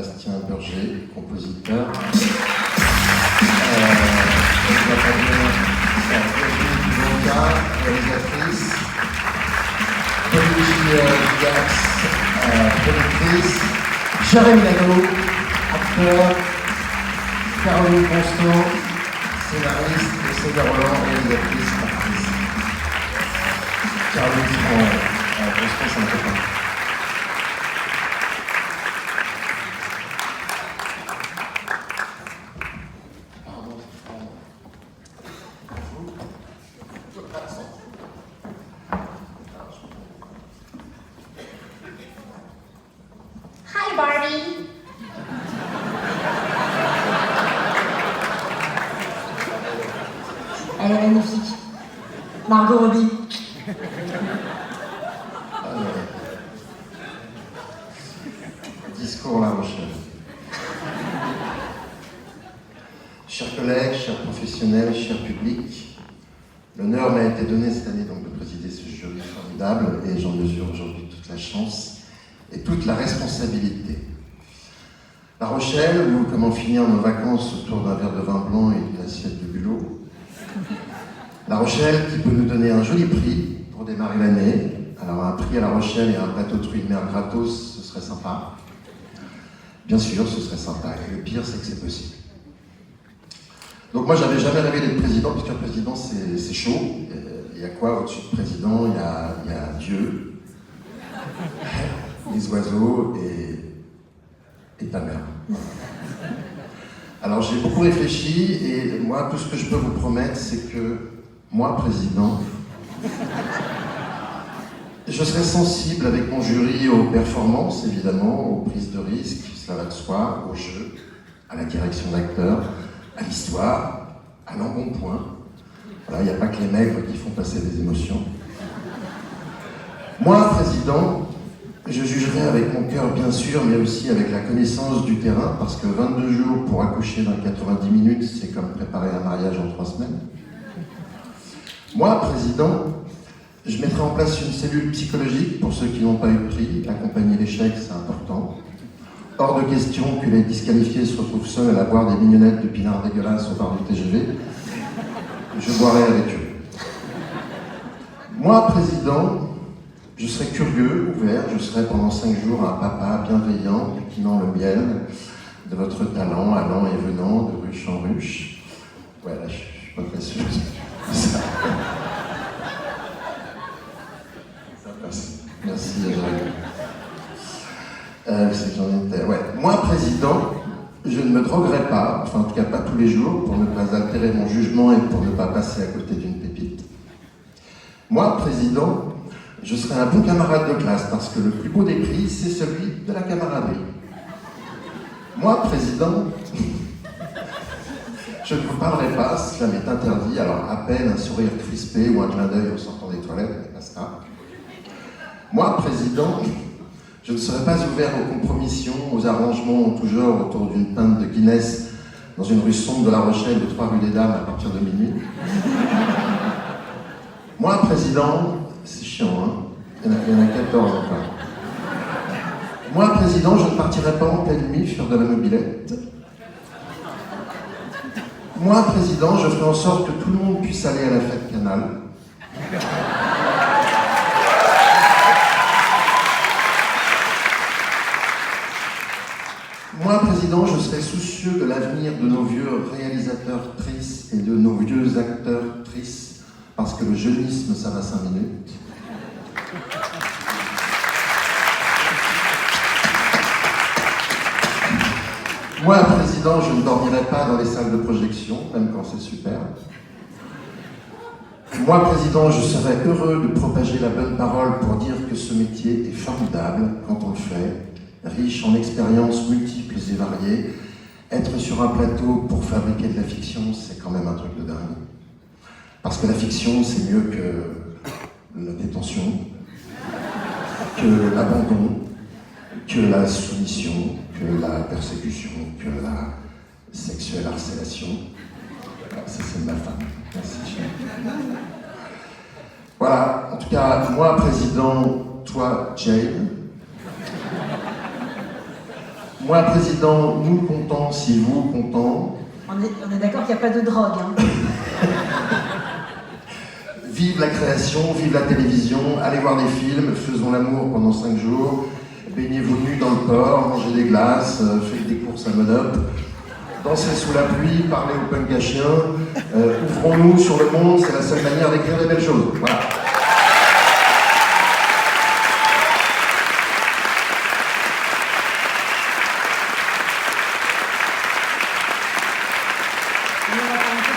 Bastien Berger, compositeur. Réalisatrice. Pauline Diax, productrice. Jérémy Lano, acteur. Caroline Constant, scénariste. Et Cédar Roland, réalisatrice, actrice. Caroline Constant, c'est un copain. Hi, Barbie. Elle est magnifique. Margot Robbie. Discours La Rochelle. Chers collègues, chers professionnels, chers publics, l'honneur m'a été donné cette année donc de présider ce jury formidable et j'en mesure aujourd'hui toute la chance et toute la responsabilité. La Rochelle, ou comment finir nos vacances autour d'un verre de vin blanc et d'une assiette de bulot. La Rochelle qui peut nous donner un joli prix pour démarrer l'année. Alors un prix à La Rochelle et un plateau de fruits de mer gratos, ce serait sympa. Bien sûr, ce serait sympa. Et le pire, c'est que c'est possible. Donc moi, j'avais jamais rêvé d'être président, puisqu'un président, c'est chaud. Il y a quoi au-dessus de président? Il y a Dieu, les oiseaux et ta mère. Alors j'ai beaucoup réfléchi et moi, tout ce que je peux vous promettre, c'est que moi, président, je serai sensible avec mon jury aux performances, évidemment, aux prises de risque, cela va de soi, au jeu, à la direction d'acteurs, à l'histoire, à l'embonpoint. Voilà, il n'y a pas que les maigres qui font passer des émotions. Moi, président, je jugerai avec mon cœur, bien sûr, mais aussi avec la connaissance du terrain, parce que 22 jours pour accoucher dans 90 minutes, c'est comme préparer un mariage en 3 semaines. Moi, président, je mettrai en place une cellule psychologique pour ceux qui n'ont pas eu de prix. Accompagner l'échec, c'est important. Hors de question que les disqualifiés se retrouvent seuls à boire des mignonnettes de pinard dégueulasses au bar du TGV. Je boirai avec eux. Moi, président, je serai curieux, ouvert, je serai pendant 5 jours un papa bienveillant, piquant le miel de votre talent, allant et venant de ruche en ruche. Ouais, là, je suis pas très sûr. Ça passe. Merci, c'est que j'en étais. Ouais. Moi, président, je ne me droguerai pas, enfin en tout cas pas tous les jours, pour ne pas altérer mon jugement et pour ne pas passer à côté d'une pépite. Moi, président, je serai un bon camarade de classe, parce que le plus beau des prix, c'est celui de la camaraderie. Moi, président, je ne vous parlerai pas, cela m'est interdit, alors à peine un sourire crispé ou un clin d'œil en sortant des toilettes, mais pas ça. Moi, président, je ne serai pas ouvert aux compromissions, aux arrangements en tout genre autour d'une pinte de Guinness dans une rue sombre de La Rochelle, de 3 rue des Dames à partir de minuit. Moi, président, c'est chiant, hein? Il y en a 14 encore. Moi, président, je ne partirai pas en pleine nuit faire de la mobilette. Moi, président, je ferai en sorte que tout le monde puisse aller à la fête Canal. Moi, président, je serai soucieux de l'avenir de nos vieux réalisateurs-trices et de nos vieux acteurs-trices, parce que le jeunisme, ça va 5 minutes. Moi, président, je ne dormirai pas dans les salles de projection, même quand c'est super. Moi, président, je serai heureux de propager la bonne parole pour dire que ce métier est formidable quand on le fait, riche en expériences multiples et variées. Être sur un plateau pour fabriquer de la fiction, c'est quand même un truc de dingue. Parce que la fiction, c'est mieux que la détention, que l'abandon, que la soumission, que la persécution, que la sexuelle harcélation. Ça, c'est ma femme. Merci, chérie. Voilà, en tout cas, moi, président, toi, Jane. Moi, président, nous contents si vous contents. On est d'accord qu'il n'y a pas de drogue, hein. Vive la création, vive la télévision, allez voir des films, faisons l'amour pendant 5 jours, baignez-vous nus dans le port, mangez des glaces, faites des courses à Monop, dansez sous la pluie, parlez au punk à chien, ouvrons-nous sur le monde, c'est la seule manière d'écrire des belles choses. Voilà.